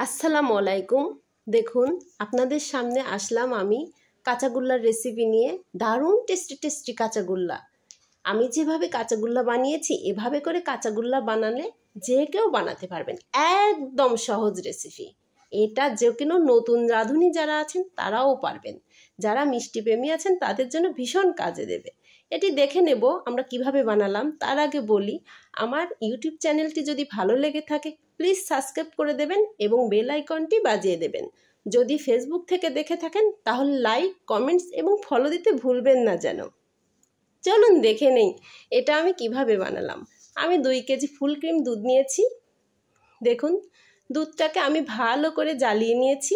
আসসালামু আলাইকুম। দেখুন আপনাদের সামনে আসলাম আমি কাঁচাগোল্লার রেসিপি নিয়ে। দারুণ টেস্টি কাঁচাগোল্লা। আমি যেভাবে কাঁচাগোল্লা বানিয়েছি এভাবে করে কাঁচাগোল্লা বানালে যে কেউ বানাতে পারবেন। একদম সহজ রেসিপি। এটা যে কোনো নতুন রাঁধুনি যারা আছেন তারাও পারবেন। যারা মিষ্টি প্রেমী আছেন তাদের জন্য ভীষণ কাজে দেবে। এটি দেখে নেব আমরা কিভাবে বানালাম। তার আগে বলি, আমার ইউটিউব চ্যানেলটি যদি ভালো লেগে থাকে প্লিজ সাবস্ক্রাইব করে দেবেন এবং বেল আইকনটি বাজিয়ে দেবেন। যদি ফেসবুক থেকে দেখে থাকেন তাহলে লাইক, কমেন্টস এবং ফলো দিতে ভুলবেন না যেন। চলুন দেখে নেই এটা আমি কিভাবে বানালাম। আমি 2 কেজি ফুল ক্রিম দুধ নিয়েছি। দেখুন দুধটাকে আমি ভালো করে জ্বালিয়ে নিয়েছি।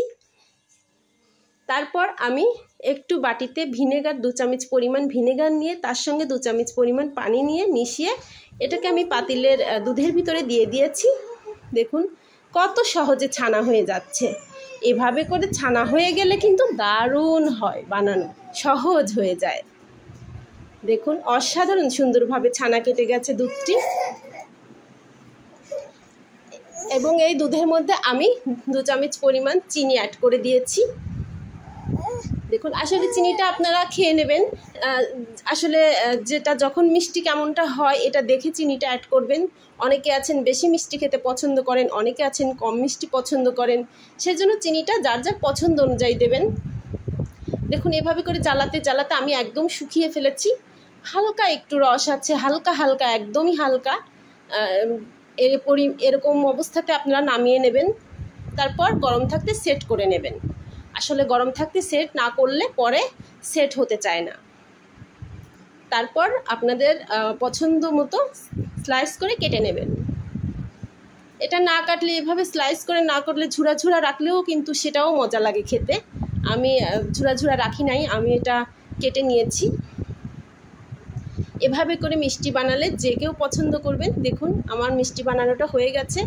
তারপর আমি একটু বাটিতে ভিনেগার 2 চামচ পরিমাণ ভিনেগার নিয়ে তার সঙ্গে 2 চামচ পরিমাণ পানি নিয়ে মিশিয়ে এটাকে আমি পাতিলের দুধের ভিতরে দিয়ে দিয়েছি। দেখুন কত সহজে ছানা হয়ে যাচ্ছে। এভাবে করে ছানা হয়ে গেলে কিন্তু দারুণ হয়, বানানো সহজ হয়ে যায়। দেখুন অসাধারণ সুন্দরভাবে ছানা কেটে গেছে দুধটি। এবং এই দুধের মধ্যে আমি 2 চামচ পরিমাণ চিনি অ্যাড করে দিয়েছি। দেখুন আসলে চিনিটা আপনারা খেয়ে নেবেন। আসলে যেটা যখন মিষ্টি কেমনটা হয় এটা দেখে চিনিটা অ্যাড করবেন। অনেকে আছেন বেশি মিষ্টি খেতে পছন্দ করেন, অনেকে আছেন কম মিষ্টি পছন্দ করেন, সেজন্য চিনিটা যার যার পছন্দ অনুযায়ী দেবেন। দেখুন এভাবে করে জ্বালাতে জ্বালাতে আমি একদম শুকিয়ে ফেলেছি। হালকা একটু রস আছে, হালকা একদমই হালকা। এরকম অবস্থাতে আপনারা নামিয়ে নেবেন। তারপর গরম থাকতে সেট করে নেবেন। আসলে গরম থাকতে সেট না করলে পরে সেট হতে চায় না। তারপর আপনাদের পছন্দ মতো স্লাইস করে কেটে নেবেন। এটা না কাটলে, এভাবে স্লাইস করে না করলে ঝুরা রাখলেও কিন্তু সেটাও মজা লাগে খেতে। আমি ঝুরা রাখি নাই, আমি এটা কেটে নিয়েছি। এভাবে করে মিষ্টি বানালে যে কেউ পছন্দ করবেন। দেখুন আমার মিষ্টি বানানোটা হয়ে গেছে,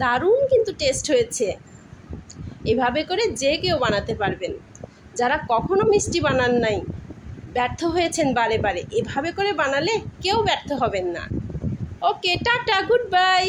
দারুণ কিন্তু টেস্ট হয়েছে। এভাবে করে যে কেউ বানাতে পারবেন। যারা কখনো মিষ্টি বানান নাই, ব্যর্থ হয়েছেন বারে এভাবে করে বানালে কেউ ব্যর্থ হবেন না। ওকে, টাটা, গুড বাই।